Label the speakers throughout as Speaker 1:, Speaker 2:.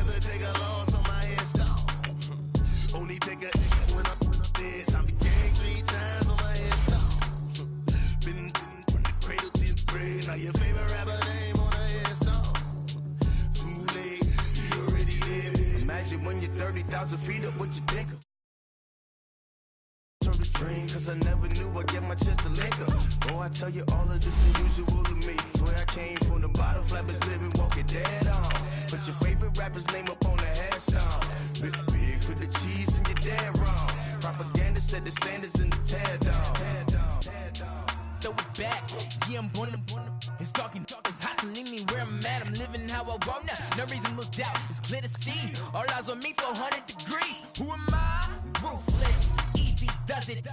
Speaker 1: never take a loss on my install. Only take a when I'm dead. I be gang 3 times on my install. Been from the cradle to the grave. Now your favorite rapper name on the install. Too late, you already there. Imagine when you're 30,000 feet up, what you think of? Turn the dream, cause I never knew I'd get my chance to link up. Oh, I tell you all of this unusual to me. Swear I came from the bottom, flappers living, walking dead on. Put your favorite rapper's name up on the headstone. Big for the cheese and you're dead wrong. Propaganda set the standards in the tear down.
Speaker 2: Throw it back, yeah, I'm born to. It's talking, it's hot, so leave me where I'm at. I'm living how I want now. No reason to look down, it's clear to see. All eyes on me, 400 degrees. Who am I? Ruthless, easy, does it.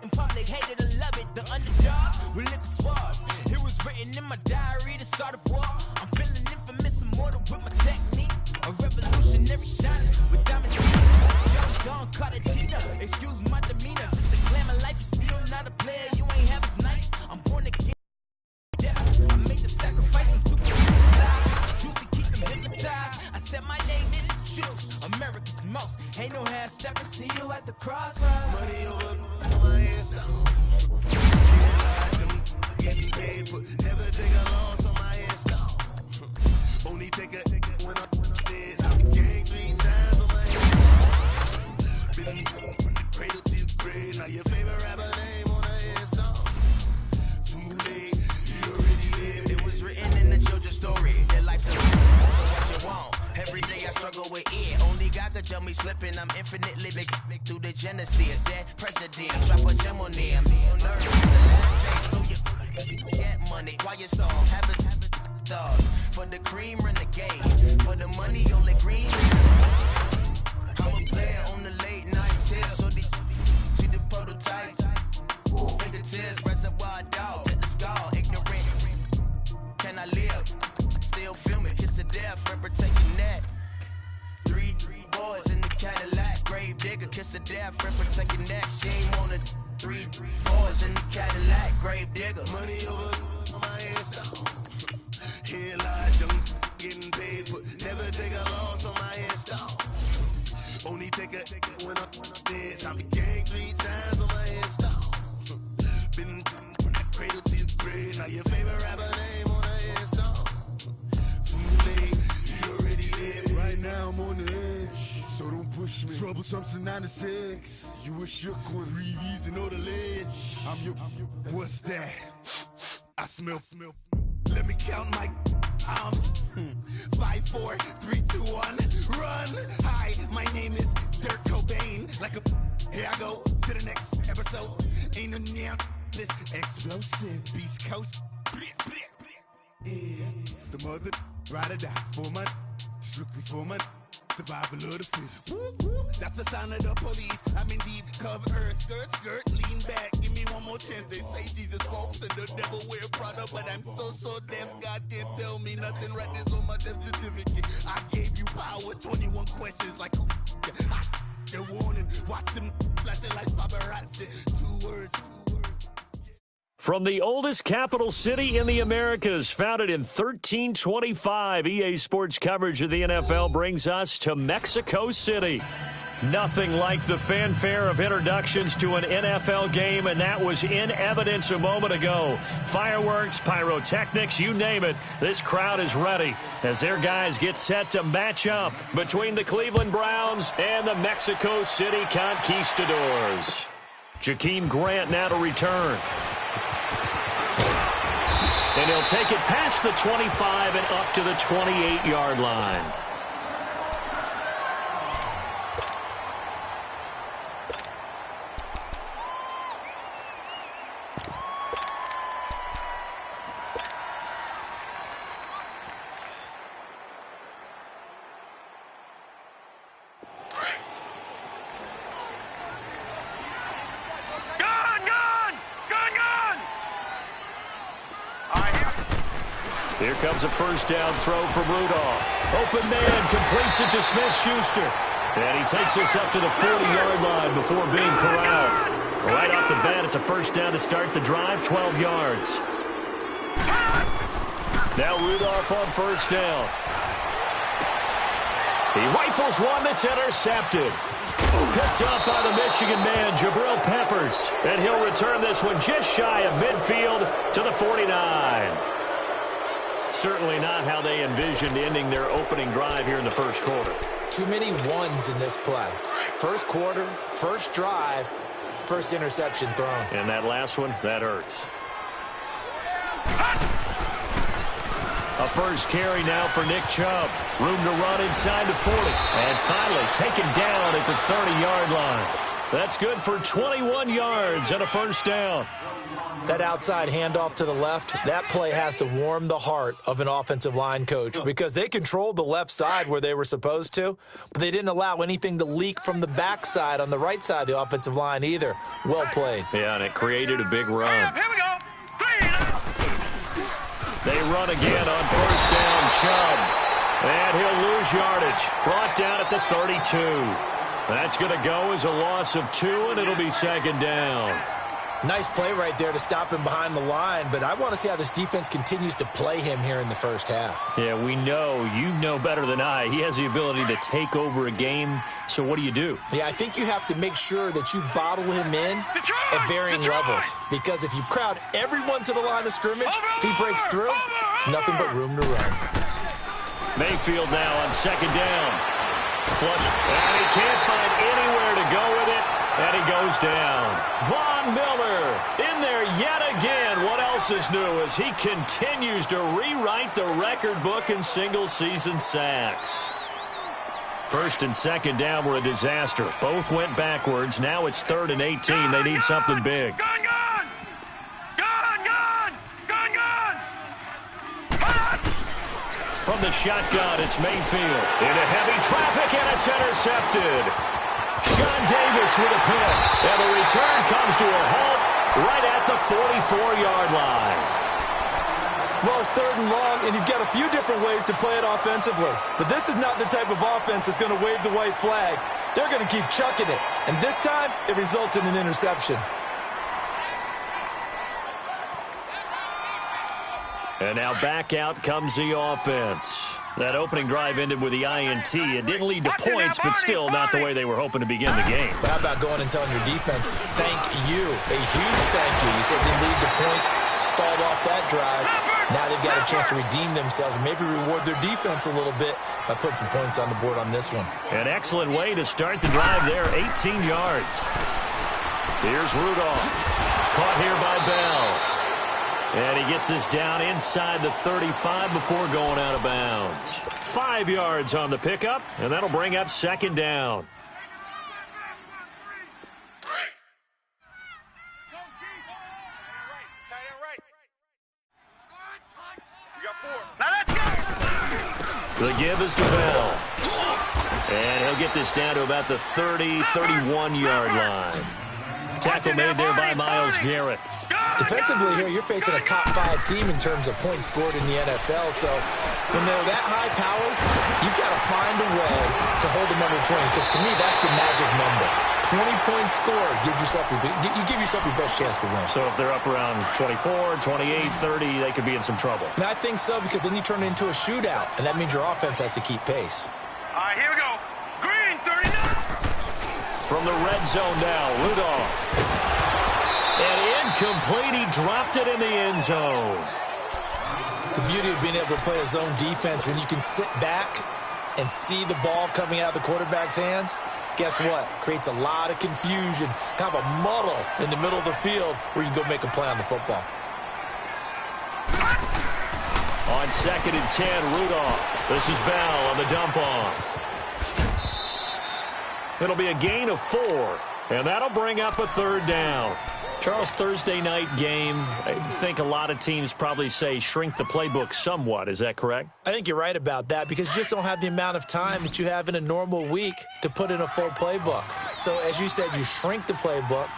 Speaker 2: In public, hated or love it. The underdogs with liquor swabs. It was written in my diary to start a war. I'm feeling infamous, immortal with my technique. A revolutionary shiner with diamond teeth. Young Don Cartagena, excuse my demeanor. This the glamour life, you still not a player. You ain't half as nice. I'm born again. Yeah, I make the sacrifice. I'm super alive. Juicy, keep them hypnotized. I said my name is Juice, America's most. Ain't no half stepping. See you at the crossroads.
Speaker 1: Money over my install. Getting paid, but never take a loss on my install. Only take a when I'm dead. I'm gang 3 times on my install. Been from the cradle to the grave. Now your favorite rapper name on the install. Too late, you already there. It was written in the children's story. Their life's a so what you want. Every day I struggle with it. Only God could tell me slipping. I'm infinitely big through the genesis. That president, slap a gem on them. Nervous, the last day, through your get money. Quiet storm, have it thoughts. For the cream, renegade. For the money, only green. I'm a player on the late night tip. So these see the prototype. Fingertips, reservoir dog. At the skull, ignorant. Can I live? Still film it. Kiss the death, forever taking that. 3 boys in the Cadillac. Grave digger, kiss the death, forever taking that. Shame on the 3 boys in the Cadillac. Grave digger. Money over my install. Here lies young, getting paid, but never take a loss on my install. Only take a when I'm dead. I be gang 3 times on my install. Been from the cradle to the grave. Now your favorite rapper name on the install. Too late, you already there. Right now I'm on the edge, so don't push me. Troublesome to 9 to 6. You a shook one, breathe and know the ledge. I'm your, what's that? I smell. Let me count my 5, 4, 3, 2, 1, run. Hi, my name is Dirk Cobain. Like a here I go to the next episode. Ain't no damn this explosive Beast Coast. Yeah. The mother ride or die for my strictly for my survival of the fittest. That's the sign of the police. I'm indeed cover earth, skirt, lean back. Give me one more chance. They say Jesus walks and the devil wear Prada, but I'm so deaf. God can't tell me nothing. Right there's on my death certificate. I gave you power. 21 questions like who? They're warning. Watch them flashing like paparazzi. 2 words.
Speaker 3: From the oldest capital city in the Americas, founded in 1325, EA Sports coverage of the NFL brings us to Mexico City. Nothing like the fanfare of introductions to an NFL game, and that was in evidence a moment ago. Fireworks, pyrotechnics, you name it. This crowd is ready as their guys get set to match up between the Cleveland Browns and the Mexico City Conquistadors. Jakeem Grant now to return. And he'll take it past the 25 and up to the 28-yard line. Here comes a first down throw from Rudolph. Open man completes it to Smith-Schuster. And he takes us up to the 40-yard line before being corralled. Right off the bat, it's a first down to start the drive, 12 yards. Now Rudolph on first down. He rifles one that's intercepted. Picked up by the Michigan man, Jabril Peppers. And he'll return this one just shy of midfield to the 49. Certainly not how they envisioned ending their opening drive here in the first quarter.
Speaker 4: Too many ones in this play. First quarter, first drive, first interception thrown.
Speaker 3: And that last one, that hurts. A first carry now for Nick Chubb. Room to run inside the 40. And finally taken down at the 30-yard line. That's good for 21 yards and a first down.
Speaker 4: That outside handoff to the left, that play has to warm the heart of an offensive line coach because they controlled the left side where they were supposed to, but they didn't allow anything to leak from the backside on the right side of the offensive line either. Well played.
Speaker 3: Yeah, and it created a big run.
Speaker 1: Here we go.
Speaker 3: They run again on first down, Chubb. And he'll lose yardage. Brought down at the 32. That's going to go as a loss of 2, and it'll be second down.
Speaker 4: Nice play right there to stop him behind the line, but I want to see how this defense continues to play him here in the first half.
Speaker 3: Yeah, we know. You know better than I. He has the ability to take over a game, so what do?
Speaker 4: Yeah, I think you have to make sure that you bottle him in at varying levels, because if you crowd everyone to the line of scrimmage, if he breaks through, it's nothing but room to run.
Speaker 3: Mayfield now on second down. Flush, and he can't find anywhere to go with it. And he goes down. Von Miller in there yet again. What else is new as he continues to rewrite the record book in single-season sacks. First and second down were a disaster. Both went backwards. Now it's 3rd and 18. They need something big.
Speaker 1: Gone!
Speaker 3: From the shotgun, it's Mayfield. Into heavy traffic, and it's intercepted. Sean Davis with a pick. And the return comes to a halt right at the 44-yard line.
Speaker 4: Well, it's 3rd and long, and you've got a few different ways to play it offensively. But this is not the type of offense that's going to wave the white flag. They're going to keep chucking it. And this time, it results in an interception.
Speaker 3: And now back out comes the offense. That opening drive ended with the INT. It didn't lead to points, but still not the way they were hoping to begin the game.
Speaker 4: But how about going and telling your defense, thank you, a huge thank you. You said it didn't lead to points, stalled off that drive. Now they've got a chance to redeem themselves and maybe reward their defense a little bit by putting some points on the board on this one.
Speaker 3: An excellent way to start the drive there, 18 yards. Here's Rudolph. Caught here by Bell. And he gets us down inside the 35 before going out of bounds. 5 yards on the pickup, and that'll bring up second down. The give is to Bell. And he'll get this down to about the 30, 31-yard line. Tackle made there by Myles Garrett.
Speaker 4: Defensively here, you're facing a top-5 team in terms of points scored in the NFL. So when they're that high-powered, you've got to find a way to hold them under 20. Because to me, that's the magic number. 20 points scored gives yourself you give yourself your best chance to win.
Speaker 3: So if they're up around 24, 28, 30, they could be in some trouble.
Speaker 4: And I think so, because then you turn it into a shootout, and that means your offense has to keep pace.
Speaker 1: All right, here we go. Green, 39.
Speaker 3: From the red zone now, Rudolph. And incomplete, he dropped it in the end zone.
Speaker 4: The beauty of being able to play a zone defense when you can sit back and see the ball coming out of the quarterback's hands, guess what? Creates a lot of confusion, kind of a muddle in the middle of the field where you can go make a play on the football.
Speaker 3: On 2nd and 10, Rudolph. This is Bell on the dump off. It'll be a gain of 4, and that'll bring up a 3rd down. Charles, Thursday night game, I think a lot of teams probably say shrink the playbook somewhat. Is that correct?
Speaker 4: I think you're right about that because you just don't have the amount of time that you have in a normal week to put in a full playbook. So as you said, you shrink the playbook,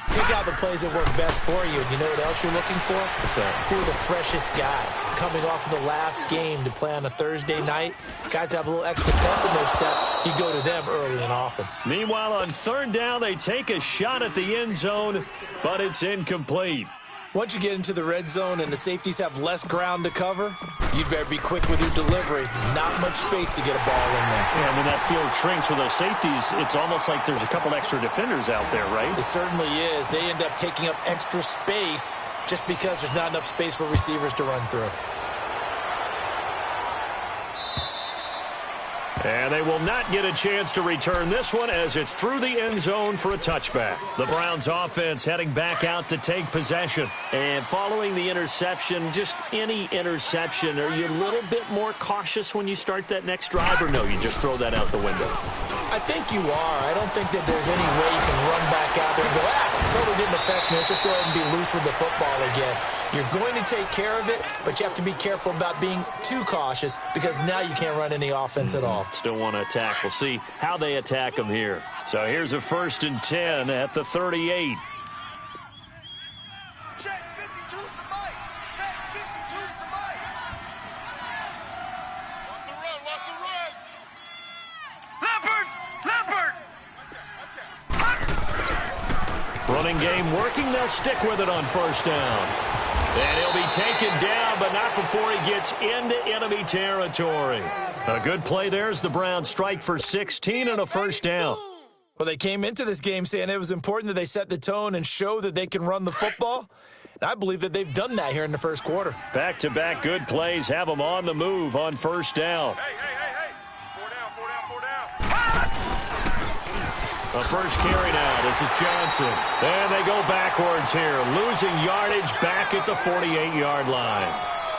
Speaker 4: pick out the plays that work best for you. And you know what else you're looking for?
Speaker 3: What's that?
Speaker 4: Who are the freshest guys coming off of the last game to play on a Thursday night? Guys have a little extra pep in their step. You go to them early and often.
Speaker 3: Meanwhile, on 3rd down, they take a shot at the end zone, but it's incomplete.
Speaker 4: Once you get into the red zone and the safeties have less ground to cover, you'd better be quick with your delivery. Not much space to get a ball in there.
Speaker 3: Yeah, and when that field shrinks for those safeties, it's almost like there's a couple extra defenders out there, right?
Speaker 4: It certainly is. They end up taking up extra space just because there's not enough space for receivers to run through.
Speaker 3: And they will not get a chance to return this one as it's through the end zone for a touchback. The Browns offense heading back out to take possession. And following the interception, just any interception, are you a little bit more cautious when you start that next drive, or no, you just throw that out the window?
Speaker 4: I think you are. I don't think that there's any way you can run back out there and go, totally didn't affect me. Let's just go ahead and be loose with the football again. You're going to take care of it, but you have to be careful about being too cautious because now you can't run any offense at all.
Speaker 3: Still want to attack. We'll see how they attack them here. So here's a 1st and 10 at the 38.
Speaker 1: Check 52's the mic. Check 52's the mic. Watch the run. Watch the run. Leopard. Leopard.
Speaker 3: Running game working. They'll stick with it on 1st down. And he'll be taken down, but not before he gets into enemy territory. A good play there as the Browns strike for 16 and a 1st down.
Speaker 4: Well, they came into this game saying it was important that they set the tone and show that they can run the football. And I believe that they've done that here in the 1st quarter.
Speaker 3: Back-to-back good plays have them on the move on 1st down.
Speaker 1: Hey. 4 down.
Speaker 3: A first carry now. This is Johnson. And they go backwards here, losing yardage back at the 48-yard line.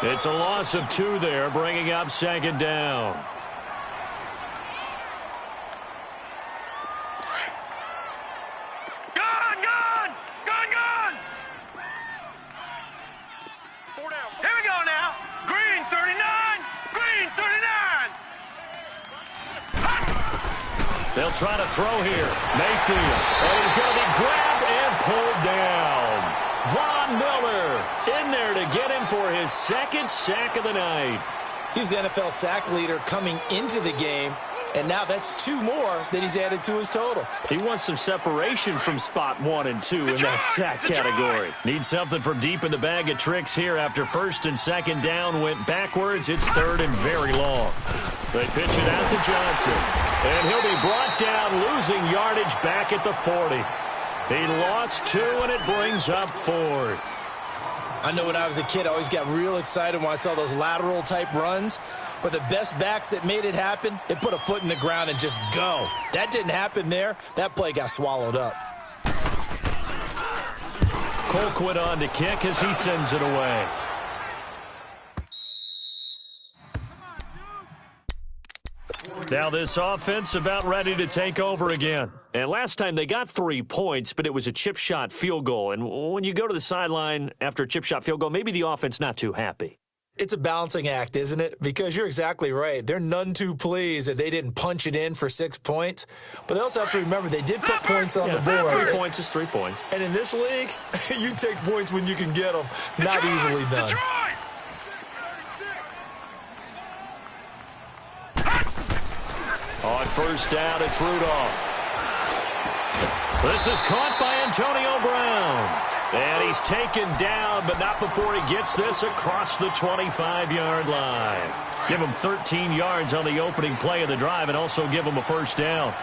Speaker 3: It's a loss of 2 there, bringing up 2nd down.
Speaker 1: Gone! 4 down. Here we go now. Green 39. Green 39.
Speaker 3: They'll try to throw here. Mayfield. And he's going to be grabbed and pulled down. Von Miller in there to get him for his 2nd sack of the night.
Speaker 4: He's the NFL sack leader coming into the game, and now that's 2 more that he's added to his total.
Speaker 3: He wants some separation from spot 1 and 2 in that sack category. Needs something from deep in the bag of tricks here after 1st and 2nd down went backwards. It's 3rd and very long. They pitch it out to Johnson, and he'll be brought down, losing yardage back at the 40. He lost 2, and it brings up 4th.
Speaker 4: I know when I was a kid, I always got real excited when I saw those lateral-type runs. But the best backs that made it happen, they put a foot in the ground and just go. That didn't happen there. That play got swallowed up.
Speaker 3: Colquitt on to kick as he sends it away. Now this offense about ready to take over again. And last time they got 3 points, but it was a chip shot field goal. And when you go to the sideline after a chip shot field goal, maybe the offense not too happy.
Speaker 4: It's a balancing act, isn't it? Because you're exactly right. They're none too pleased that they didn't punch it in for 6 points. But they also have to remember they did put points on the board.
Speaker 3: 3 points is 3 points.
Speaker 4: And in this league, you take points when you can get them. Not easily done.
Speaker 3: On 1st down, it's Rudolph. This is caught by Antonio Brown. And he's taken down, but not before he gets this across the 25-yard line. Give him 13 yards on the opening play of the drive and also give him a 1st down.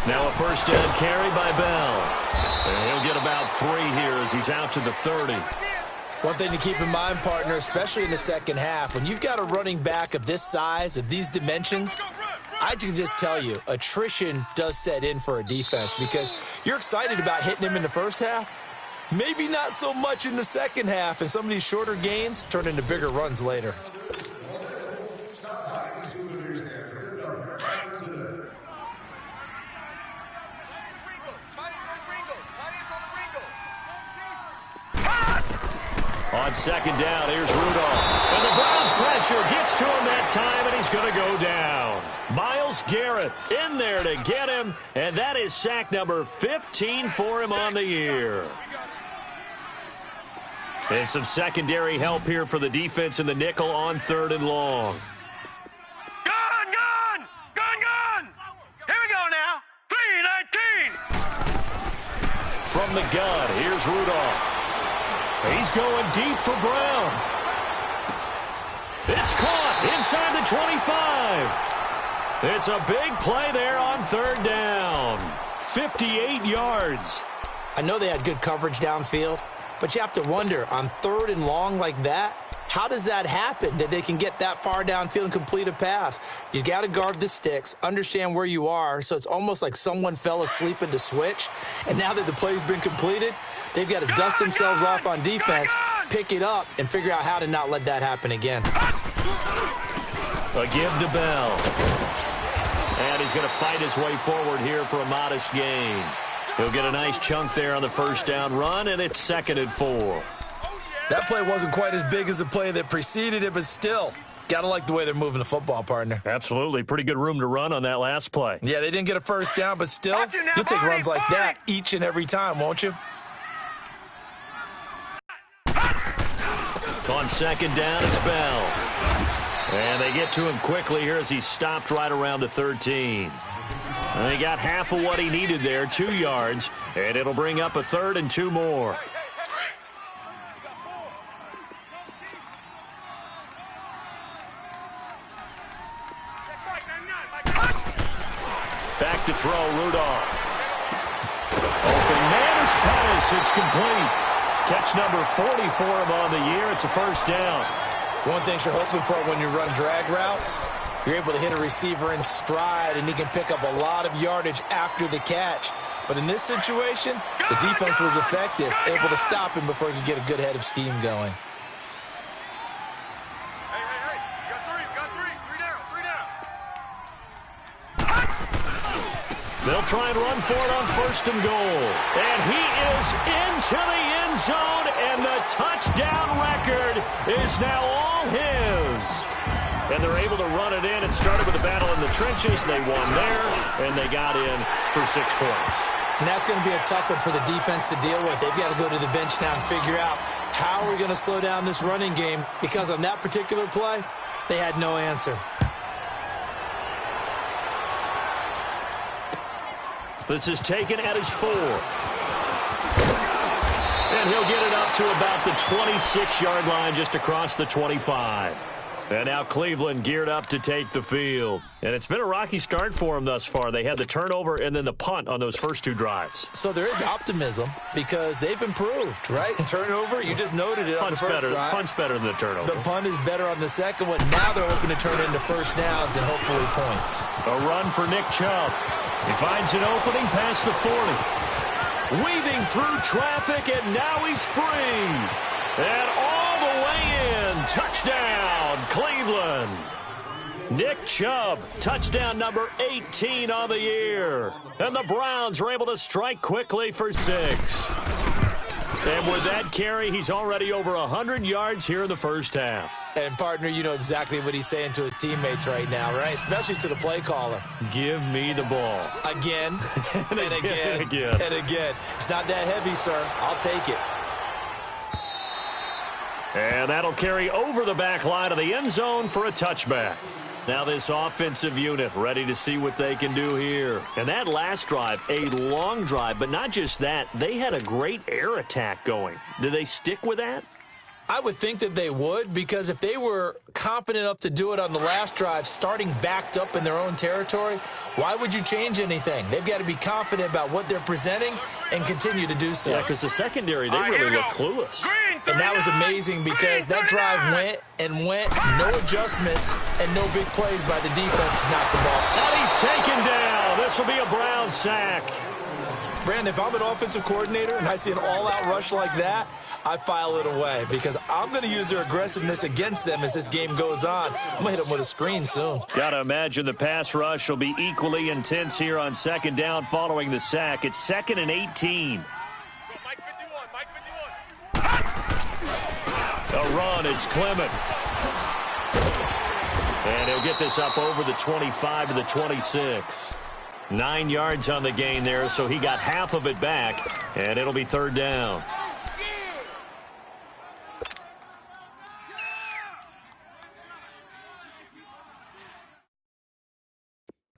Speaker 3: Now a 1st down carry by Bell. And he'll get about 3 here as he's out to the 30.
Speaker 4: One thing to keep in mind, partner, especially in the second half, when you've got a running back of this size, of these dimensions, I can just tell you, attrition does set in for a defense because you're excited about hitting him in the first half. Maybe not so much in the second half, and some of these shorter gains turn into bigger runs later.
Speaker 3: On 2nd down, here's Rudolph. And the Browns pressure gets to him that time, and he's going to go down. Myles Garrett in there to get him, and that is sack number 15 for him on the year. And some secondary help here for the defense in the nickel on 3rd and long.
Speaker 1: Gone! Here we go now. 3-19.
Speaker 3: from the gun. Here's Rudolph. He's going deep for Brown. It's caught inside the 25. It's a big play there on 3rd down. 58 yards.
Speaker 4: I know they had good coverage downfield, but you have to wonder, on 3rd and long like that, how does that happen that they can get that far downfield and complete a pass? You got to guard the sticks, understand where you are, so it's almost like someone fell asleep at the switch, and now that the play's been completed, they've got to dust themselves off on defense, pick it up, and figure out how to not let that happen again.
Speaker 3: A give to Bell. And he's going to fight his way forward here for a modest gain. He'll get a nice chunk there on the 1st down run, and it's 2nd and 4.
Speaker 4: That play wasn't quite as big as the play that preceded it, but still, got to like the way they're moving the football, partner.
Speaker 3: Absolutely. Pretty good room to run on that last play.
Speaker 4: Yeah, they didn't get a 1st down, but still, you'll take runs like that each and every time, won't you?
Speaker 3: On 2nd down, it's Bell. And they get to him quickly here as he stopped right around the 13. And he got half of what he needed there, 2 yards, and it'll bring up a 3rd and 2 more. Back to throw, Rudolph. Open man is Pettis. It's complete. Catch number 40 for him on the year. It's a 1st down.
Speaker 4: One thing you're hoping for when you run drag routes, you're able to hit a receiver in stride, and he can pick up a lot of yardage after the catch. But in this situation, the defense was effective, able to stop him before he could get a good head of steam going.
Speaker 3: They'll try and run for it on 1st and goal. And he is into the end zone, and the touchdown record is now all his. And they're able to run it in. It started with a battle in the trenches. They won there, and they got in for 6 points.
Speaker 4: And that's going to be a tough one for the defense to deal with. They've got to go to the bench now and figure out how we're going to slow down this running game, because on that particular play, they had no answer.
Speaker 3: This is taken at his 4. And he'll get it up to about the 26-yard line, just across the 25. And now Cleveland geared up to take the field. And it's been a rocky start for them thus far. They had the turnover and then the punt on those first 2 drives.
Speaker 4: So there is optimism because they've improved, right? Turnover, you just noted it on the first drive.
Speaker 3: Punt's better than the turnover.
Speaker 4: The punt is better on the second one. Now they're hoping to turn it into 1st downs and hopefully points.
Speaker 3: A run for Nick Chubb. He finds an opening past the 40. Weaving through traffic, and now he's free. And all the way in. Touchdown, Cleveland. Nick Chubb, touchdown number 18 on the year. And the Browns are able to strike quickly for 6. And with that carry, he's already over 100 yards here in the 1st half.
Speaker 4: And, partner, you know exactly what he's saying to his teammates right now, right? Especially to the play caller.
Speaker 3: Give me the ball.
Speaker 4: Again, and again, and again. It's not that heavy, sir. I'll take it.
Speaker 3: And that'll carry over the back line of the end zone for a touchback. Now this offensive unit ready to see what they can do here. And that last drive, a long drive, but not just that. They had a great air attack going. Do they stick with that?
Speaker 4: I would think that they would, because if they were confident enough to do it on the last drive, starting backed up in their own territory, why would you change anything? They've got to be confident about what they're presenting and continue to do so.
Speaker 3: Yeah, because the secondary, they really look clueless.
Speaker 4: And that was amazing because that drive went and went, no adjustments and no big plays by the defense to knock the ball.
Speaker 3: And he's taken down. This will be a Brown sack.
Speaker 4: Brandon, if I'm an offensive coordinator and I see an all-out rush like that, I file it away because I'm going to use their aggressiveness against them as this game goes on. I'm going to hit them with a screen soon.
Speaker 3: Got to imagine the pass rush will be equally intense here on 2nd down following the sack. It's 2nd and 18. A run, it's Clement. And he'll get this up over the 25 to the 26. 9 yards on the gain there, so he got half of it back, and it'll be 3rd down.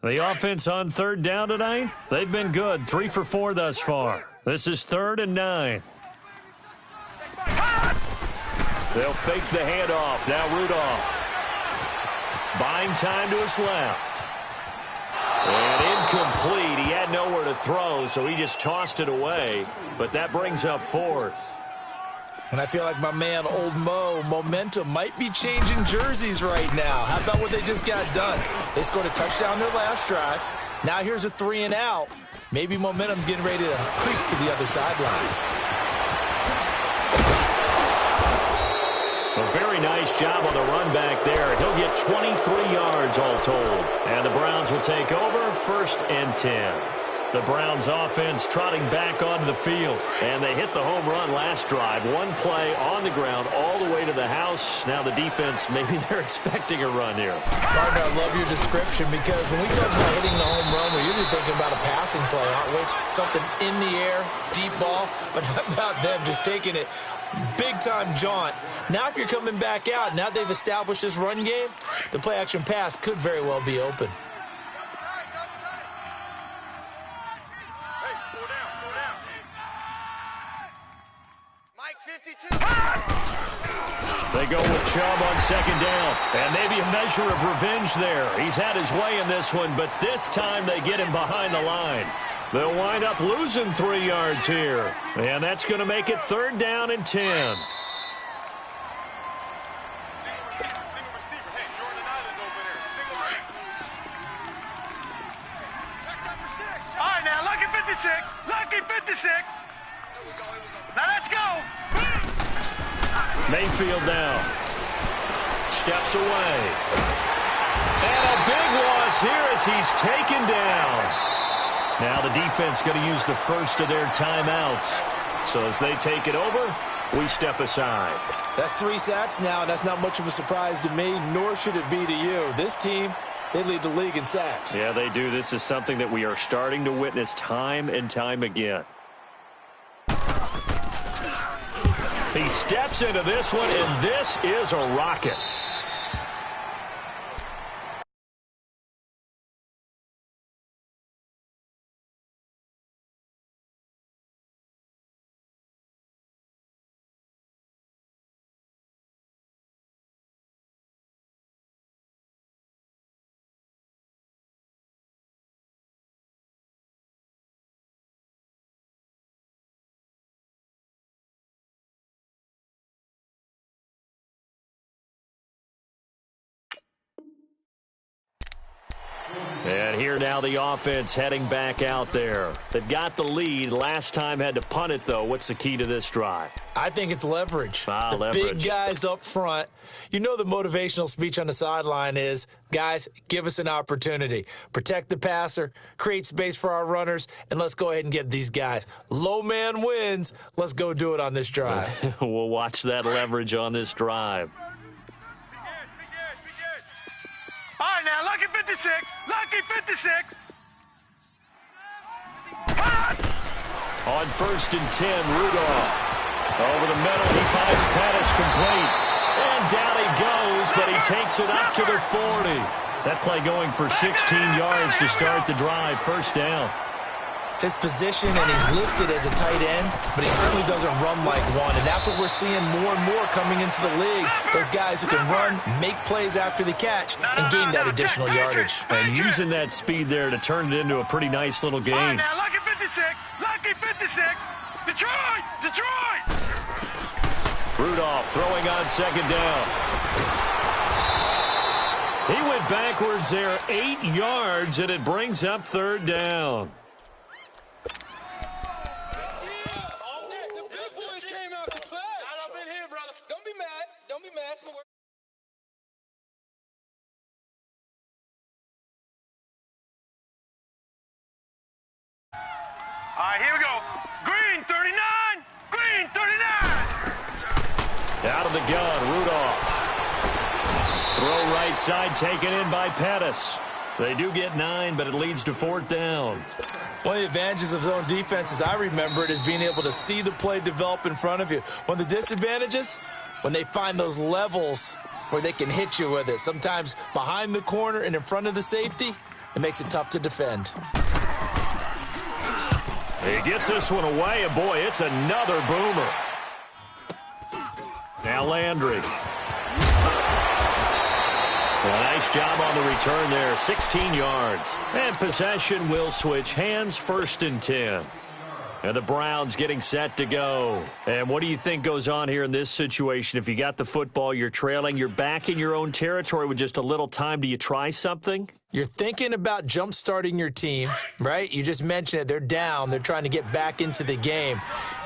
Speaker 3: The offense on third down tonight, they've been good. 3 for 4 thus far. This is 3rd and 9. They'll fake the handoff. Now Rudolph. Buying time to his left. And incomplete. He had nowhere to throw, so he just tossed it away. But that brings up 4th.
Speaker 4: And I feel like my man, Old Mo, momentum might be changing jerseys right now. How about what they just got done? They scored a touchdown their last drive. Now here's a 3 and out. Maybe momentum's getting ready to creep to the other sideline.
Speaker 3: A very nice job on the run back there. He'll get 23 yards all told. And the Browns will take over 1st and 10. The Browns offense trotting back onto the field. And they hit the home run last drive. One play on the ground all the way to the house. Now the defense, maybe they're expecting a run here.
Speaker 4: Partner, I love your description because when we talk about hitting the home run, we're usually thinking about a passing play, aren't we? Something in the air, deep ball. But how about them just taking it big-time jaunt? Now if you're coming back out, now they've established this run game, the play-action pass could very well be open.
Speaker 3: They go with Chubb on 2nd down. And maybe a measure of revenge there. He's had his way in this one, but this time they get him behind the line. They'll wind up losing 3 yards here. And that's going to make it 3rd down and 10.
Speaker 5: Single receiver. Hey, you're on an island over there. Single receiver. Check number 6. All right, now, lucky 56. Lucky 56. Here we go. Now let's go.
Speaker 3: Mayfield now. Steps away. And a big loss here as he's taken down. Now the defense going to use the first of their timeouts. So as they take it over, we step aside.
Speaker 4: That's 3 sacks now, and that's not much of a surprise to me, nor should it be to you. This team, they lead the league in sacks.
Speaker 3: Yeah, they do. This is something that we are starting to witness time and time again. He steps into this one, and this is a rocket. And here now the offense heading back out there. They've got the lead. Last time had to punt it, though. What's the key to this drive?
Speaker 4: I think it's leverage.
Speaker 3: Leverage.
Speaker 4: Big guys up front. You know the motivational speech on the sideline is, guys, give us an opportunity. Protect the passer, create space for our runners, and let's go ahead and get these guys. Low man wins. Let's go do it on this drive.
Speaker 3: We'll watch that leverage on this drive.
Speaker 5: All right, now, lucky 56. Lucky 56.
Speaker 3: On 1st and 10, Rudolph. Over the middle, he finds Pettis complete. And down he goes, but he takes it up to the 40. That play going for 16 yards to start the drive. 1st down.
Speaker 4: His position, and he's listed as a tight end, but he certainly doesn't run like one, and that's what we're seeing more and more coming into the league. Those guys who can run, make plays after the catch, and gain that additional yardage.
Speaker 3: And using that speed there to turn it into a pretty nice little game.
Speaker 5: All right, now, lucky 56. Lucky 56. Detroit! Detroit!
Speaker 3: Rudolph throwing on 2nd down. He went backwards there 8 yards, and it brings up 3rd down.
Speaker 5: All right, here we go. Green 39. Green 39.
Speaker 3: Out of the gun, Rudolph. Throw right side taken in by Pettis. They do get 9, but it leads to 4th down.
Speaker 4: One of the advantages of zone defense, as I remember it, is being able to see the play develop in front of you. One of the disadvantages, when they find those levels where they can hit you with it, sometimes behind the corner and in front of the safety, It makes it tough to defend.
Speaker 3: He gets this one away, and boy, it's another boomer. Now Landry. Well, nice job on the return there, 16 yards. And possession will switch hands, 1st and 10. And the Browns getting set to go. And what do you think goes on here in this situation? If you got the football, you're trailing, you're back in your own territory with just a little time. Do you try something?
Speaker 4: You're thinking about jump-starting your team, right? You just mentioned it. They're down. They're trying to get back into the game.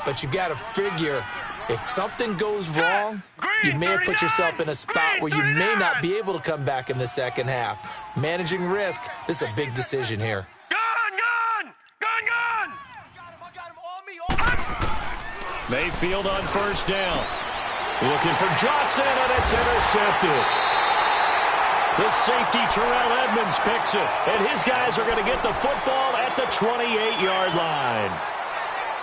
Speaker 4: But you got to figure, if something goes wrong, you may have put yourself in a spot where you may not be able to come back in the second half. Managing risk, this is a big decision here.
Speaker 3: Mayfield on 1st down. Looking for Johnson, and it's intercepted. The safety, Terrell Edmonds, picks it. And his guys are going to get the football at the 28-yard line.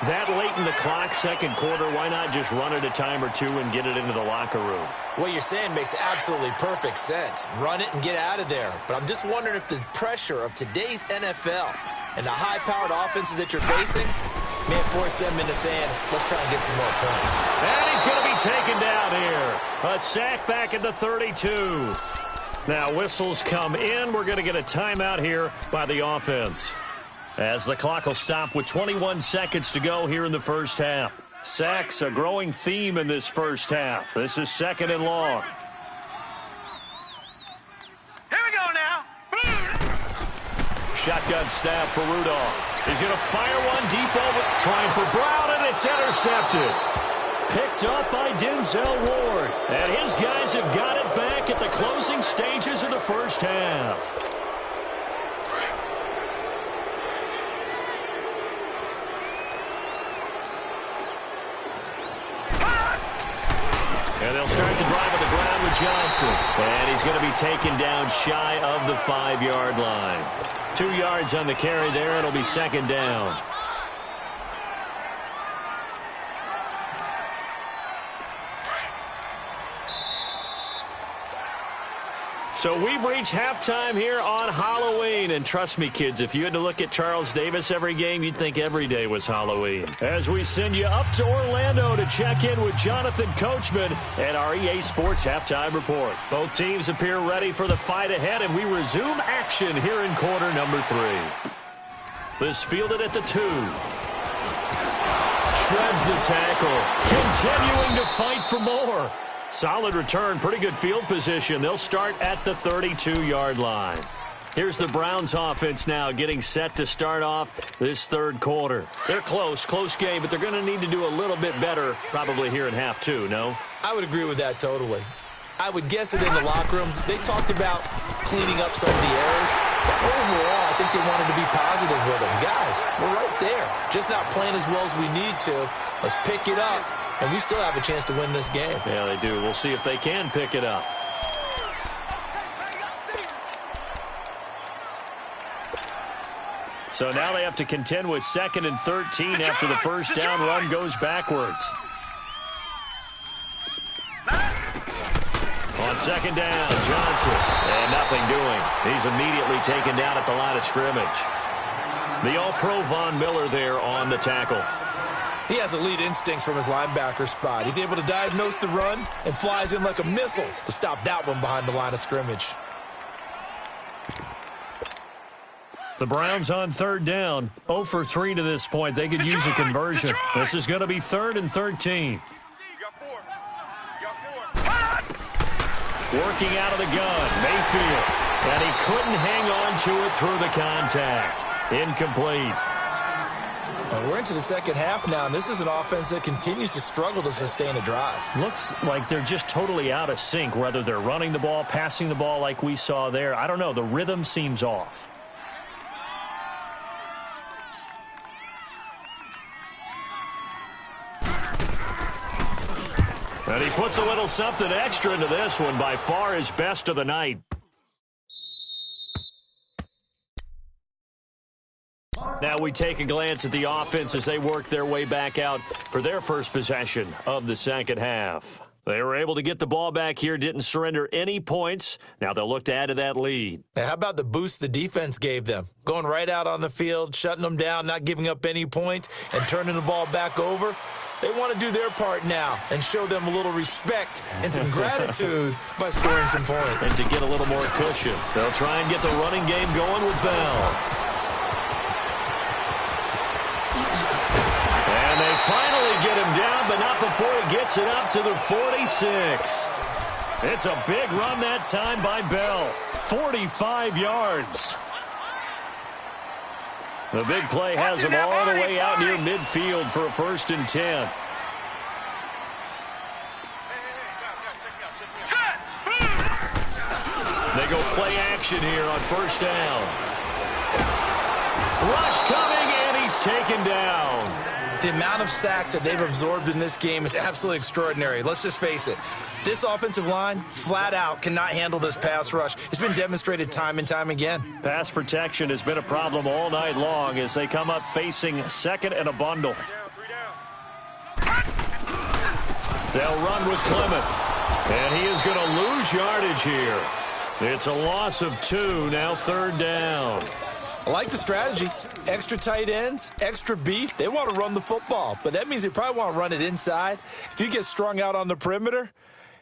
Speaker 3: That late in the clock, second quarter, why not just run it a time or two and get it into the locker room?
Speaker 4: What you're saying makes absolutely perfect sense. Run it and get out of there. But I'm just wondering if the pressure of today's NFL and the high-powered offenses that you're facing may force them into saying, let's try and get some more points.
Speaker 3: And he's going to be taken down here. A sack back at the 32. Now whistles come in. We're going to get a timeout here by the offense, as the clock will stop with 21 seconds to go here in the first half. Sacks, a growing theme in this first half. This is 2nd and long.
Speaker 5: Here we go now.
Speaker 3: Shotgun snap for Rudolph. He's going to fire one deep over, trying for Brown, and it's intercepted. Picked up by Denzel Ward. And his guys have got it back at the closing stages of the first half. And they'll start the drive on the ground with Johnson. And he's going to be taken down shy of the 5-yard line. 2 yards on the carry there. It'll be 2nd down. So we've reached halftime here on Halloween. And trust me, kids, if you had to look at Charles Davis every game, you'd think every day was Halloween. As we send you up to Orlando to check in with Jonathan Coachman and our EA Sports Halftime Report. Both teams appear ready for the fight ahead, and we resume action here in quarter number 3. This fielded at the 2. Shreds the tackle. Continuing to fight for more. Solid return, pretty good field position. They'll start at the 32-yard line. Here's the Browns offense now getting set to start off this third quarter. They're close game, but they're going to need to do a little bit better probably here in half 2, no?
Speaker 4: I would agree with that totally. I would guess it in the locker room. They talked about cleaning up some of the errors. But overall, I think they wanted to be positive with them. Guys, we're right there. Just not playing as well as we need to. Let's pick it up. And we still have a chance to win this game.
Speaker 3: Yeah, they do. We'll see if they can pick it up. So now they have to contend with 2nd and 13 after the first down run goes backwards. On 2nd down, Johnson. And nothing doing. He's immediately taken down at the line of scrimmage. The All-Pro Von Miller there on the tackle.
Speaker 4: He has elite instincts from his linebacker spot. He's able to diagnose the run and flies in like a missile to stop that one behind the line of scrimmage.
Speaker 3: The Browns on 3rd down. 0 for 3 to this point. They could use a conversion. This is going to be 3rd and 13. Working out of the gun, Mayfield. And he couldn't hang on to it through the contact. Incomplete.
Speaker 4: We're into the second half now, and this is an offense that continues to struggle to sustain a drive.
Speaker 3: Looks like they're just totally out of sync, whether they're running the ball, passing the ball like we saw there. I don't know. The rhythm seems off. And he puts a little something extra into this one, by far his best of the night. Now we take a glance at the offense as they work their way back out for their first possession of the second half. They were able to get the ball back here, didn't surrender any points. Now they'll look to add to that lead.
Speaker 4: How about the boost the defense gave them? Going right out on the field, shutting them down, not giving up any points, and turning the ball back over. They want to do their part now and show them a little respect and some gratitude by scoring some points.
Speaker 3: And to get a little more cushion, they'll try and get the running game going with Bell. And they finally get him down, but not before he gets it up to the 46. It's a big run that time by Bell. 45 yards. The big play has him all the way out near midfield for a 1st and 10. They go play action here on 1st down. Rush coming, and he's taken down.
Speaker 4: The amount of sacks that they've absorbed in this game is absolutely extraordinary. Let's just face it. This offensive line, flat out, cannot handle this pass rush. It's been demonstrated time and time again.
Speaker 3: Pass protection has been a problem all night long as they come up facing 2nd and a bundle. They'll run with Clement. And he is going to lose yardage here. It's a loss of 2, now 3rd down.
Speaker 4: I like the strategy. Extra tight ends, extra beef. They want to run the football, but that means they probably want to run it inside. If you get strung out on the perimeter,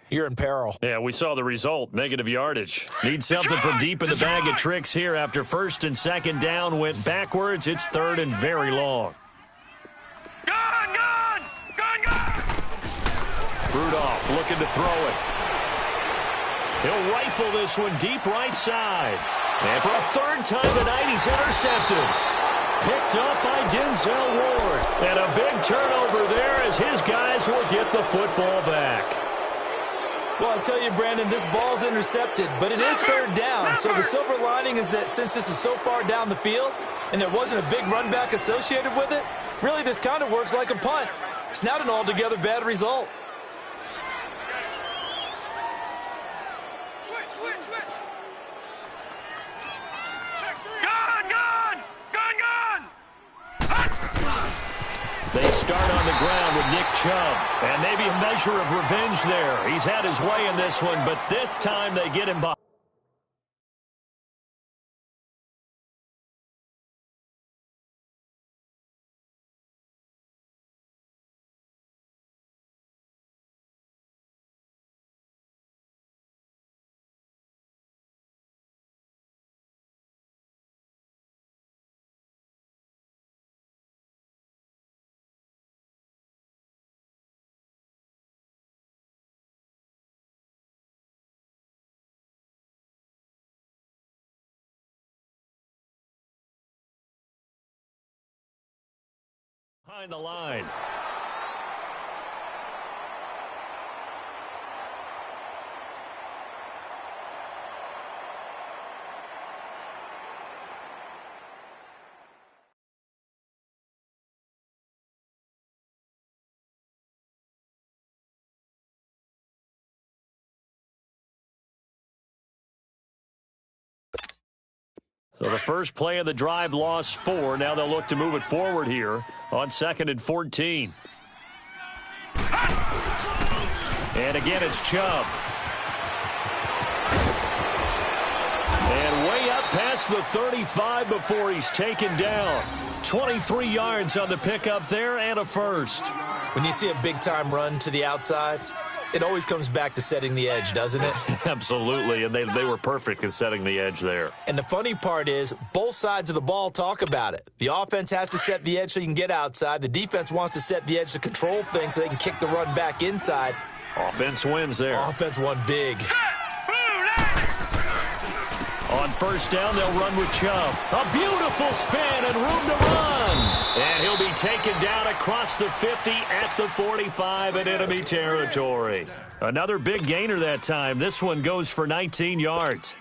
Speaker 4: you're in peril.
Speaker 3: Yeah, we saw the result, negative yardage. Need something from deep in the bag of tricks here after 1st and 2nd down went backwards. It's 3rd and very long.
Speaker 5: Gun!
Speaker 3: Rudolph looking to throw it. He'll rifle this one deep right side. And for a 3rd time tonight, he's intercepted. Picked up by Denzel Ward. And a big turnover there as his guys will get the football back.
Speaker 4: Well, I tell you, Brandon, this ball's intercepted, but it is 3rd down. So the silver lining is that since this is so far down the field and there wasn't a big run back associated with it, really this kind of works like a punt. It's not an altogether bad result.
Speaker 5: Switch!
Speaker 3: They start on the ground with Nick Chubb. And maybe a measure of revenge there. He's had his way in this one, but this time they get him by. Behind the line. So the first play of the drive lost 4. Now they'll look to move it forward here on 2nd and 14. And again, it's Chubb. And way up past the 35 before he's taken down. 23 yards on the pickup there and a first.
Speaker 4: When you see a big-time run to the outside, it always comes back to setting the edge, doesn't it?
Speaker 3: Absolutely, and they were perfect in setting the edge there.
Speaker 4: And the funny part is, both sides of the ball talk about it. The offense has to set the edge so you can get outside. The defense wants to set the edge to control things so they can kick the run back inside.
Speaker 3: Offense wins there.
Speaker 4: Offense won big.
Speaker 3: On 1st down, they'll run with Chubb. A beautiful spin and room to run. And he'll be taken down across the 50 at the 45 in enemy territory. Another big gainer that time. This one goes for 19 yards.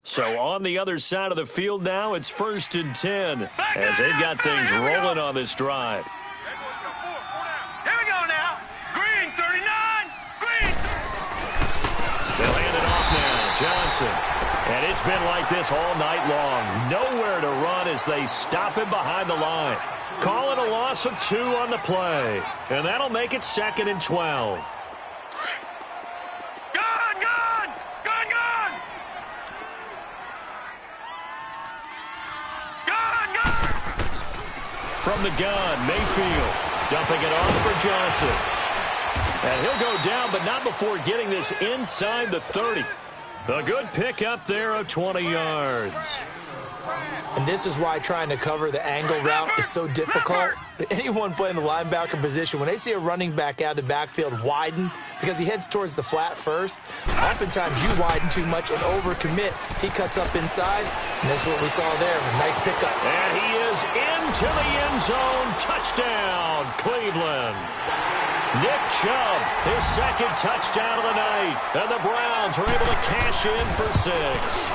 Speaker 3: So on the other side of the field now, it's 1st and 10 as they've got things rolling on this drive.
Speaker 5: Here we go now. Green 39. Green.
Speaker 3: They'll hand it off now. Johnson. And it's been like this all night long. Nowhere to run as they stop him behind the line. Call it a loss of 2 on the play. And that'll make it 2nd and 12. From the gun, Mayfield dumping it off for Johnson. And he'll go down, but not before getting this inside the 30. A good pickup there of 20 yards.
Speaker 4: And this is why trying to cover the angle route is so difficult. Anyone playing the linebacker position, when they see a running back out of the backfield widen, because he heads towards the flat first, oftentimes you widen too much and overcommit. He cuts up inside, and that's what we saw there. A nice pickup.
Speaker 3: And he is into the end zone. Touchdown, Cleveland. Nick Chubb, his 2nd touchdown of the night. And the Browns are able to cash in for 6.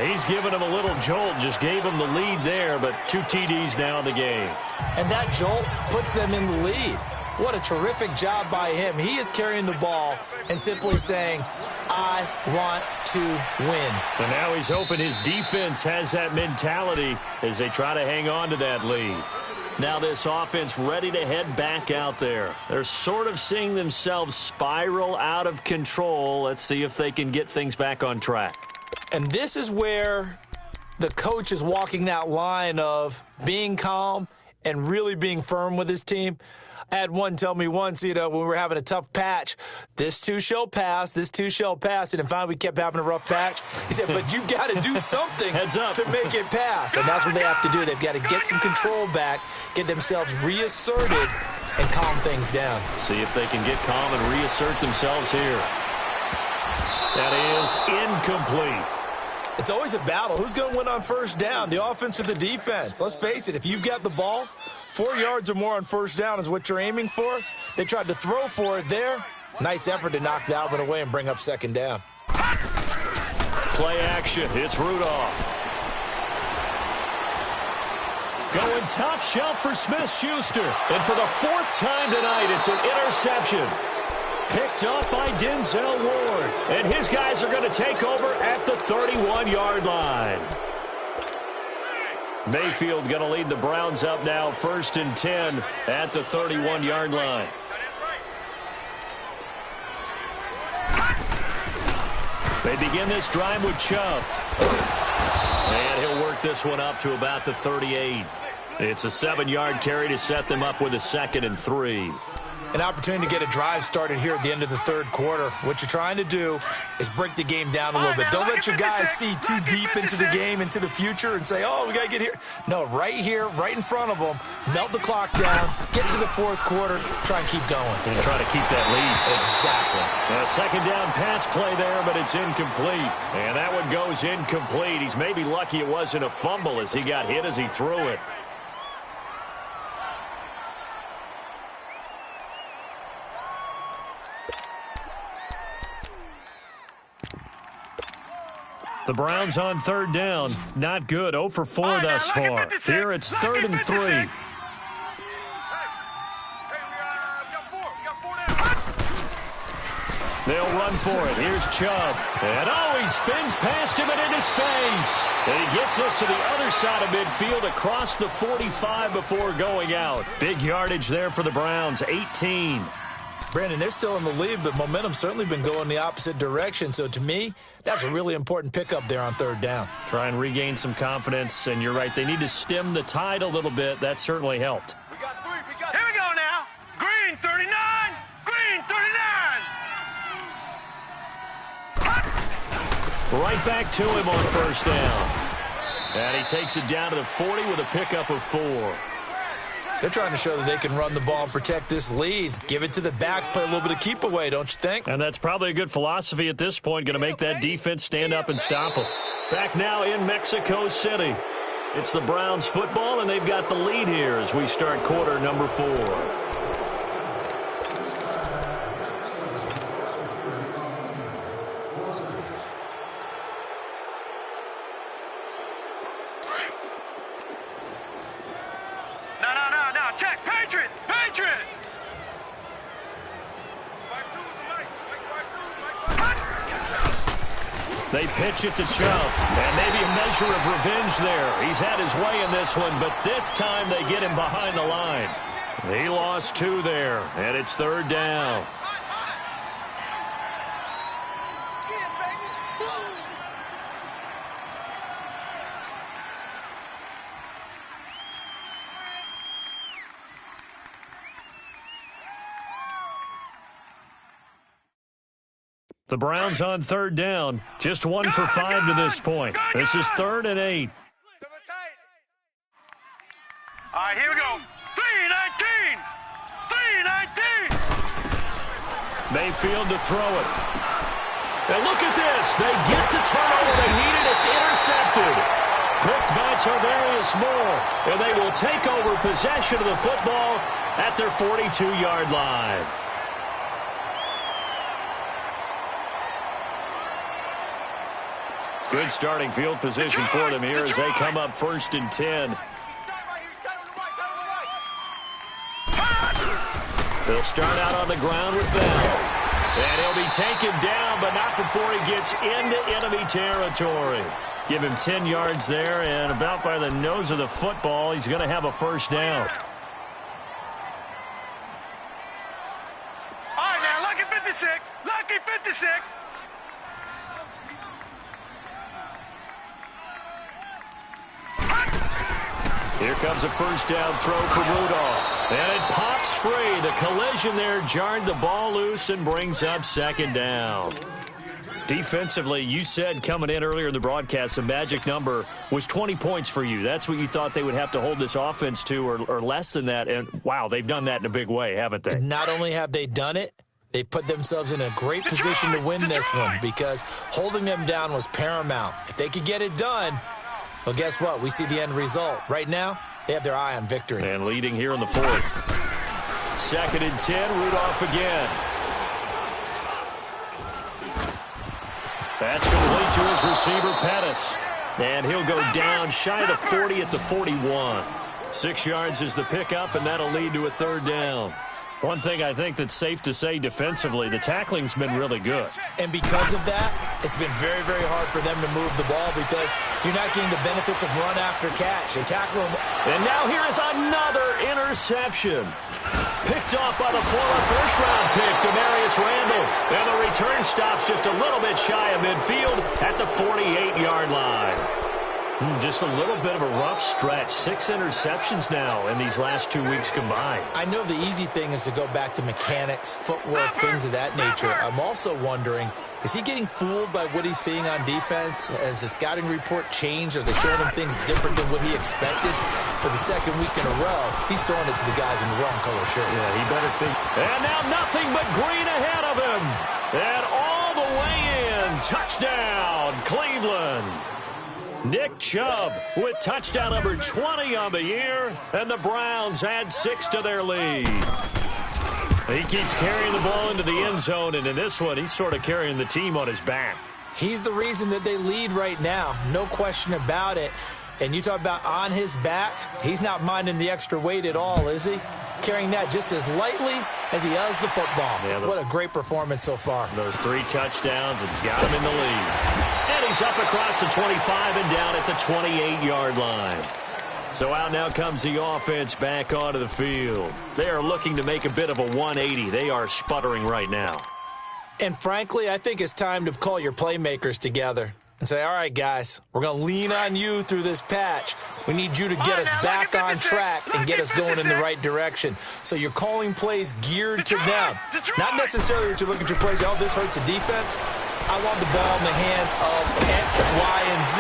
Speaker 3: He's given him a little jolt, just gave him the lead there, but 2 TDs now in the game.
Speaker 4: And that jolt puts them in the lead. What a terrific job by him. He is carrying the ball and simply saying, I want to win.
Speaker 3: And now he's hoping his defense has that mentality as they try to hang on to that lead. Now this offense ready to head back out there. They're sort of seeing themselves spiral out of control. Let's see if they can get things back on track.
Speaker 4: And this is where the coach is walking that line of being calm and really being firm with his team. I had one tell me once, when we were having a tough patch, this too shall pass, this too shall pass. And finally we kept having a rough patch. He said, but you've got to do something to make it pass. And that's what they have to do. They've got to get some control back, get themselves reasserted, and calm things down.
Speaker 3: See if they can get calm and reassert themselves here. That is incomplete.
Speaker 4: It's always a battle. Who's going to win on first down, the offense or the defense? Let's face it, if you've got the ball, 4 yards or more on first down is what you're aiming for. They tried to throw for it there. Nice effort to knock Dalvin away and bring up 2nd down.
Speaker 3: Play action. It's Rudolph. Going top shelf for Smith-Schuster. And for the 4th time tonight, it's an interception. Picked up by Denzel Ward. And his guys are going to take over at the 31-yard line. Mayfield going to lead the Browns up now, 1st and 10 at the 31-yard line. They begin this drive with Chubb. And he'll work this one up to about the 38. It's a 7-yard carry to set them up with a 2nd and 3.
Speaker 4: An opportunity to get a drive started here at the end of the 3rd quarter. What you're trying to do is break the game down a little bit. Don't let your guys see too deep into the game, into the future, and say, oh, we got to get here. No, right here, right in front of them, melt the clock down, get to the 4th quarter, try and keep going.
Speaker 3: And try to keep that lead.
Speaker 4: Exactly.
Speaker 3: A 2nd down pass play there, but it's incomplete. And that one goes incomplete. He's maybe lucky it wasn't a fumble as he got hit as he threw it. The Browns on 3rd down. Not good. 0 for 4 thus far. Here it's 3rd and 3. They'll run for it. Here's Chubb. And he spins past him and into space. And he gets us to the other side of midfield across the 45 before going out. Big yardage there for the Browns, 18.
Speaker 4: Brandon, they're still in the lead, but momentum's certainly been going the opposite direction. So to me, that's a really important pickup there on 3rd down.
Speaker 3: Try and regain some confidence, and you're right. They need to stem the tide a little bit. That certainly helped.
Speaker 5: We got 3. Here we go now. Green 39. Green 39.
Speaker 3: Right back to him on 1st down. And he takes it down to the 40 with a pickup of 4.
Speaker 4: They're trying to show that they can run the ball and protect this lead. Give it to the backs, play a little bit of keep away, don't you think?
Speaker 3: And that's probably a good philosophy at this point, going to make that defense stand up and stop them. Back now in Mexico City. It's the Browns football, and they've got the lead here as we start quarter number 4.
Speaker 5: Check, Patriot! Patriot!
Speaker 3: They pitch it to Chubb, and maybe a measure of revenge there. He's had his way in this one, but this time they get him behind the line. He lost 2 there, and it's 3rd down. The Browns on 3rd down. Just 1 for 5 to this point. This is 3rd and 8.
Speaker 5: All right, here we go. 3-19. 3-19.
Speaker 3: Mayfield to throw it. And look at this. They get the turnover they needed. It's intercepted. Picked by Tarvarius Moore. And they will take over possession of the football at their 42-yard line. Good starting field position for them here as they come up 1st and 10. They'll start out on the ground with Bell. And he'll be taken down, but not before he gets into enemy territory. Give him 10 yards there, and about by the nose of the football, he's going to have a 1st down.
Speaker 5: All right, now, lucky 56. Lucky 56.
Speaker 3: Here comes a 1st down throw for Rudolph. And it pops free. The collision there jarred the ball loose and brings up 2nd down. Defensively, you said coming in earlier in the broadcast, the magic number was 20 points for you. That's what you thought they would have to hold this offense to, or less than that. And, wow, they've done that in a big way, haven't they?
Speaker 4: Not only have they done it, they put themselves in a great position to win this one because holding them down was paramount. If they could get it done, well, guess what? We see the end result. Right now, they have their eye on victory.
Speaker 3: And leading here in the 4th. 2nd and 10, Rudolph again. That's complete to his receiver, Pettis. And he'll go down shy of the 40 at the 41. 6 yards is the pickup, and that'll lead to a 3rd down. One thing I think that's safe to say defensively, the tackling's been really good.
Speaker 4: And because of that, it's been very, very hard for them to move the ball because you're not getting the benefits of run after catch. They tackle them.
Speaker 3: And now here is another interception. Picked off by the former 1st-round pick, Demarius Randall. And the return stops just a little bit shy of midfield at the 48-yard line. Just a little bit of a rough stretch. 6 interceptions now in these last 2 weeks combined.
Speaker 4: I know the easy thing is to go back to mechanics, footwork, things of that nature. I'm also wondering, is he getting fooled by what he's seeing on defense? Has the scouting report changed? Are they showing him things different than what he expected? For the 2nd week in a row, he's throwing it to the guys in the wrong color shirts.
Speaker 3: Yeah, he better think. And now nothing but green ahead of him. And all the way in. Touchdown, Cleveland. Nick Chubb with touchdown number 20 on the year, and the Browns add 6 to their lead. He keeps carrying the ball into the end zone, and in this one, he's sort of carrying the team on his back.
Speaker 4: He's the reason that they lead right now, no question about it. And you talk about on his back, he's not minding the extra weight at all, is he? Carrying that just as lightly as he does the football. Yeah, what a great performance so far.
Speaker 3: Those 3 touchdowns, it's got him in the lead. And he's up across the 25 and down at the 28-yard line. So out now comes the offense back onto the field. They are looking to make a bit of a 180. They are sputtering right now.
Speaker 4: And frankly, I think it's time to call your playmakers together and say, all right, guys, we're going to lean on you through this patch. We need you to get us back on track and get us going in the right direction. So you're calling plays geared to them. Not necessarily that you look at your plays, oh, this hurts the defense. I want the ball in the hands of X, Y, and Z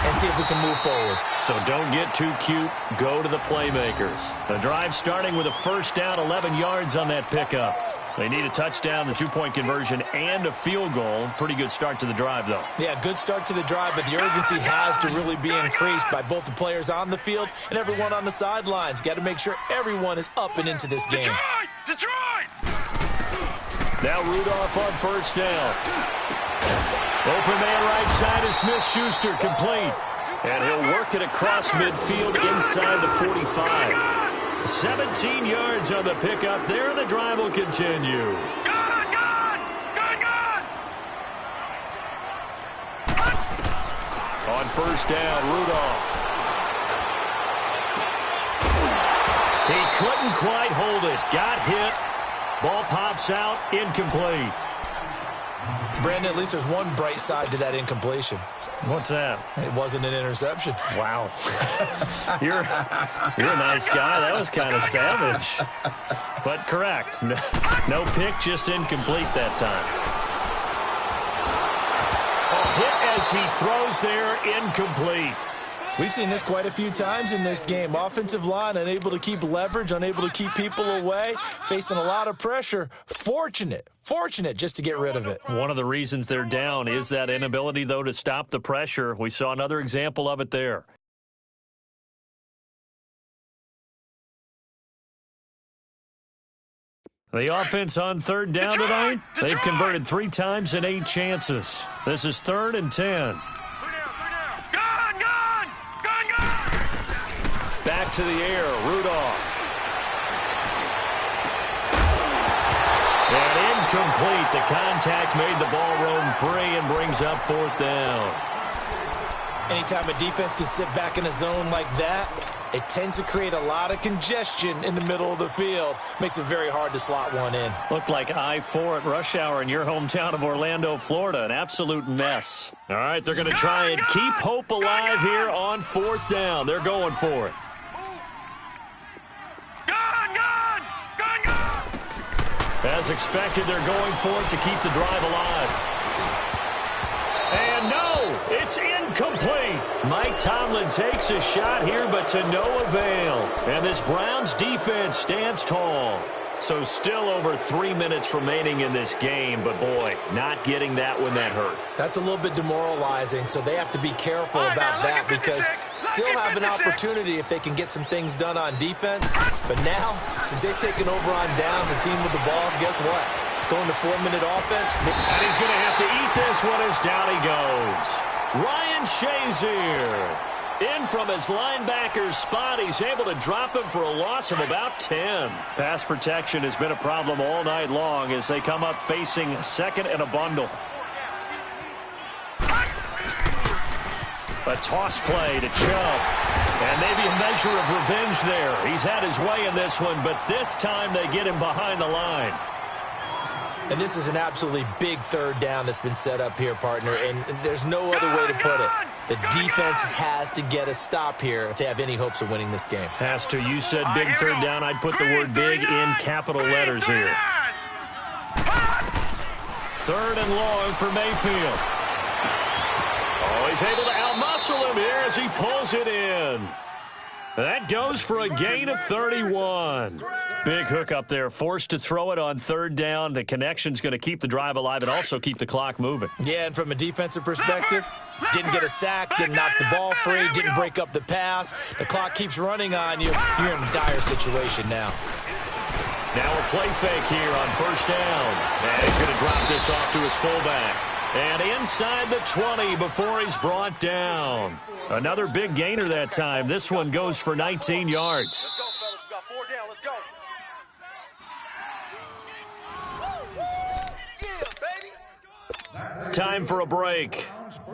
Speaker 4: and see if we can move forward.
Speaker 3: So don't get too cute. Go to the playmakers. The drive starting with a 1st down, 11 yards on that pickup. They need a touchdown, the 2-point conversion, and a field goal. Pretty good start to the drive, though.
Speaker 4: Yeah, good start to the drive, but the urgency has to really be increased by both the players on the field and everyone on the sidelines. Got to make sure everyone is up and into this game.
Speaker 5: Detroit!
Speaker 3: Now Rudolph on 1st down. Open man right side is Smith-Schuster, complete. And he'll work it across midfield inside the 45. 17 yards on the pickup there, and the drive will continue. on first down, Rudolph. He couldn't quite hold it. Got hit. Ball pops out, incomplete.
Speaker 4: Brandon, at least there's one bright side to that incompletion.
Speaker 3: What's that?
Speaker 4: It wasn't an interception.
Speaker 3: Wow. You're a nice guy. That was kind of savage. But correct. No pick, just incomplete that time. A hit as he throws there, incomplete.
Speaker 4: We've seen this quite a few times in this game. Offensive line unable to keep leverage, unable to keep people away, facing a lot of pressure. Fortunate just to get rid of it.
Speaker 3: One of the reasons they're down is that inability, though, to stop the pressure. We saw another example of it there. The offense on third down tonight, they've converted 3 times in 8 chances. This is 3rd and 10. Back to the air, Rudolph. And incomplete. The contact made the ball roam free and brings up 4th down.
Speaker 4: Anytime a defense can sit back in a zone like that, it tends to create a lot of congestion in the middle of the field. Makes it very hard to slot one in.
Speaker 3: Looked like I-4 at rush hour in your hometown of Orlando, Florida. An absolute mess. All right, they're going to try and keep hope alive here on 4th down. They're going for it. As expected, they're going for it to keep the drive alive. And no, it's incomplete. Mike Tomlin takes a shot here, but to no avail. And this Browns defense stands tall. So still over 3 minutes remaining in this game, but boy, not getting that when that hurt.
Speaker 4: That's a little bit demoralizing, so they have to be careful about that because still have an opportunity if they can get some things done on defense. But now, since they've taken over on downs, a team with the ball, guess what? Going to 4-minute offense.
Speaker 3: And he's going to have to eat this one as down he goes. Ryan Shazier. In from his linebacker spot, he's able to drop him for a loss of about 10. Pass protection has been a problem all night long as they come up facing 2nd and a bundle. A toss play to Chubb. And maybe a measure of revenge there. He's had his way in this one, but this time they get him behind the line.
Speaker 4: And this is an absolutely big 3rd down that's been set up here, partner, and there's no other way to put it. The defense has to get a stop here if they have any hopes of winning this game.
Speaker 3: Has to. You said big 3rd down. I'd put the word big in capital letters here. 3rd and long for Mayfield. Oh, he's able to outmuscle him here as he pulls it in. That goes for a gain of 31. Big hook up there, forced to throw it on 3rd down. The connection's going to keep the drive alive and also keep the clock moving.
Speaker 4: Yeah, and from a defensive perspective, didn't get a sack, didn't knock the ball free, didn't break up the pass. The clock keeps running on you. You're in a dire situation now.
Speaker 3: Now a play fake here on 1st down. And he's going to drop this off to his fullback. And inside the 20 before he's brought down. Another big gainer that time. This one goes for 19 yards.
Speaker 5: Let's go, fellas. We got 4 down. Let's go.
Speaker 3: Time for a break.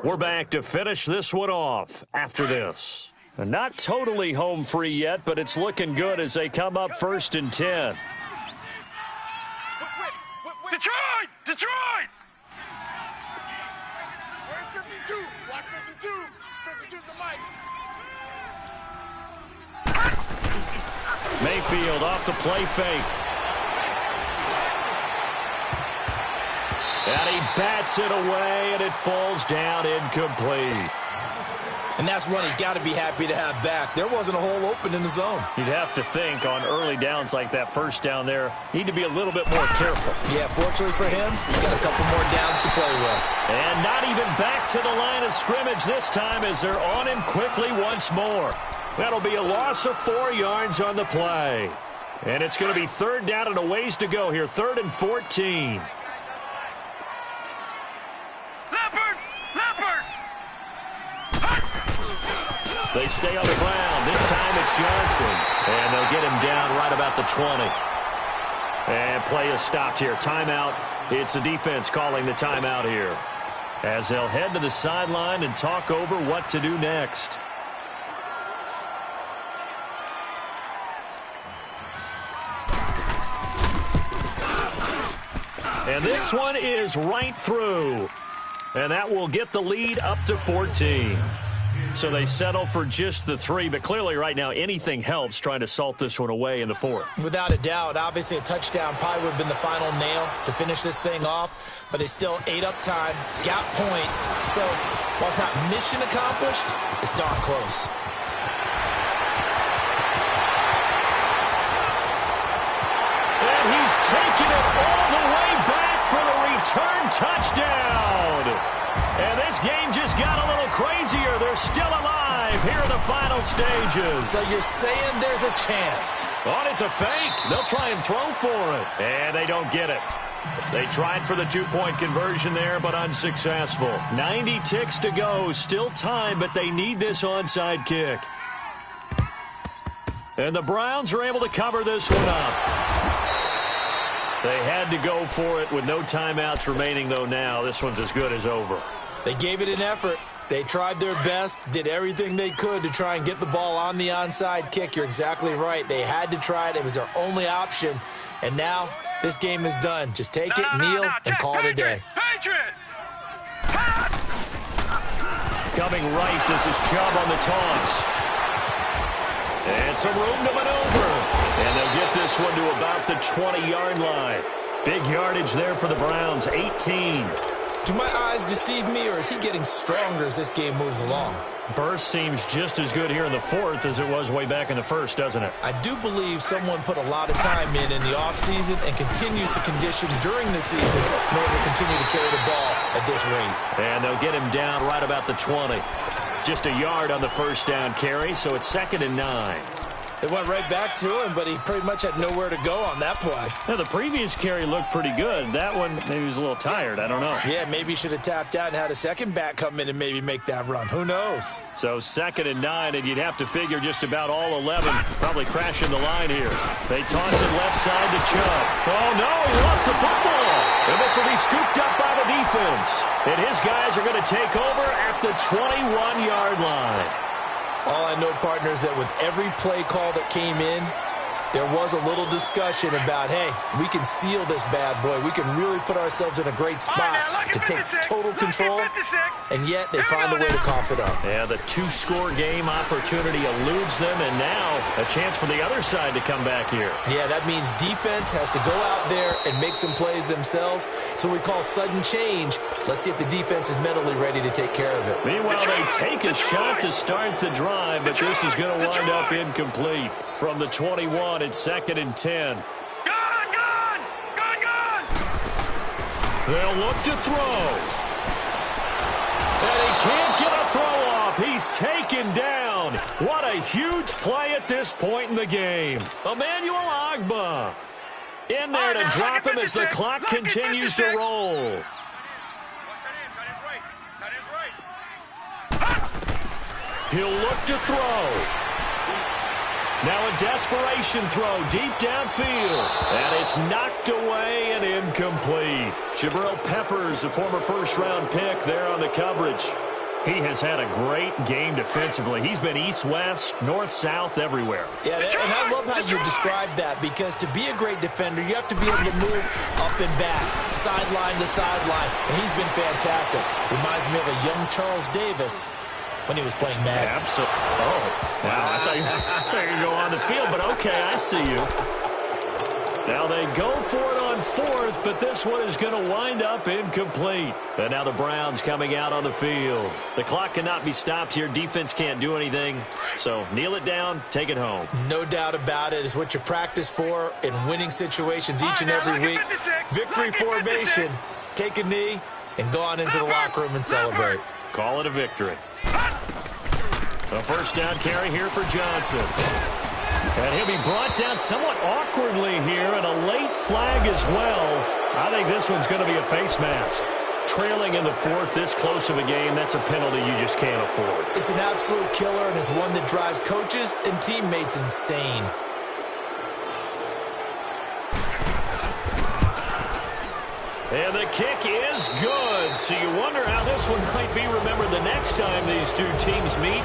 Speaker 3: We're back to finish this one off after this. Not totally home free yet, but it's looking good as they come up 1st and 10.
Speaker 5: Detroit! Detroit!
Speaker 1: Where's 52? Watch 52. 52's the mic.
Speaker 3: Mayfield off the play fake. And he bats it away, and it falls down incomplete.
Speaker 4: And that's one he's got to be happy to have back. There wasn't a hole open in the zone.
Speaker 3: You'd have to think on early downs like that 1st down there, need to be a little bit more careful.
Speaker 4: Yeah, fortunately for him, he's got a couple more downs to play with.
Speaker 3: And not even back to the line of scrimmage this time as they're on him quickly once more. That'll be a loss of 4 yards on the play. And it's going to be 3rd down and a ways to go here, 3rd and 14. They stay on the ground. This time it's Johnson. And they'll get him down right about the 20. And play is stopped here. Timeout. It's the defense calling the timeout here. as they'll head to the sideline and talk over what to do next. And this one is right through. And that will get the lead up to 14. So they settle for just the 3, but clearly right now anything helps trying to salt this one away in the 4th.
Speaker 4: Without a doubt, obviously a touchdown probably would have been the final nail to finish this thing off, but they still ate up time, got points. So while it's not mission accomplished, it's darn close.
Speaker 3: And he's taken it all the way back for the return touchdown. And this game just got a little crazier. They're still alive here in the final stages.
Speaker 4: So you're saying there's a chance?
Speaker 3: Oh, it's a fake. They'll try and throw for it. And they don't get it. They tried for the 2-point conversion there, but unsuccessful. 90 ticks to go. Still time, but they need this onside kick. And the Browns are able to cover this one up. They had to go for it with no timeouts remaining, though, now. This one's as good as over.
Speaker 4: They gave it an effort. They tried their best, did everything they could to try and get the ball on the onside kick. You're exactly right. They had to try it. It was their only option. And now this game is done. Just take it, kneel, and call it a day.
Speaker 3: Coming right, this is Chubb on the toss. And some room to maneuver. And they'll get this one to about the 20-yard line. Big yardage there for the Browns, 18.
Speaker 4: Do my eyes deceive me, or is he getting stronger as this game moves along?
Speaker 3: Burst seems just as good here in the 4th as it was way back in the 1st, doesn't it?
Speaker 4: I do believe someone put a lot of time in the offseason and continues to condition during the season in order to continue to carry the ball at this rate.
Speaker 3: And they'll get him down right about the 20. Just a yard on the first down carry, so it's 2nd and 9.
Speaker 4: They went right back to him, but he pretty much had nowhere to go on that play.
Speaker 3: Now, the previous carry looked pretty good. That one, maybe he was a little tired. I don't know.
Speaker 4: Yeah, maybe he should have tapped out and had a second back come in and maybe make that run. Who knows?
Speaker 3: So 2nd and 9, and you'd have to figure just about all 11 probably crashing the line here. They toss it left side to Chubb. Oh, no, he lost the football. And this will be scooped up by the defense. And his guys are going to take over at the 21-yard line.
Speaker 4: All I know, partner, is that with every play call that came in, there was a little discussion about, hey, we can seal this bad boy. We can really put ourselves in a great spot to take total control, and yet they find a way to cough it up.
Speaker 3: Yeah, the 2-score game opportunity eludes them, and now a chance for the other side to come back here.
Speaker 4: Yeah, that means defense has to go out there and make some plays themselves. So we call sudden change. Let's see if the defense is mentally ready to take care of it.
Speaker 3: Meanwhile, they take a shot to start the drive, but this is going to wind up incomplete. From the 21, it's 2nd and 10.
Speaker 5: Gone!
Speaker 3: They'll look to throw. And he can't get a throw off. He's taken down. What a huge play at this point in the game. Emmanuel Ogbah in there to drop him as the clock continues to roll. He'll look to throw. Now a desperation throw deep downfield. And it's knocked away and incomplete. Jabril Peppers, a former first-round pick, there on the coverage. He has had a great game defensively. He's been east-west, north-south, everywhere.
Speaker 4: Yeah, and I love how you described that, because to be a great defender, you have to be able to move up and back, sideline to sideline, and he's been fantastic. Reminds me of a young Charles Davis when he was playing Madden.
Speaker 3: Absolutely. Oh, wow. I thought you were going to go on the field, but okay, I see you. Now they go for it on 4th, but this one is going to wind up incomplete. And now the Browns coming out on the field. The clock cannot be stopped here. Defense can't do anything. So kneel it down, take it home.
Speaker 4: No doubt about it. It's what you practice for in winning situations each and every week. Victory formation. Take a knee and go on into the locker room and celebrate.
Speaker 3: Call it a victory. A first down carry here for Johnson. And he'll be brought down somewhat awkwardly here, and a late flag as well. I think this one's going to be a face mask. Trailing in the 4th, this close of a game, that's a penalty you just can't afford.
Speaker 4: It's an absolute killer, and it's one that drives coaches and teammates insane.
Speaker 3: And the kick is good. So you wonder how this one might be remembered the next time these two teams meet.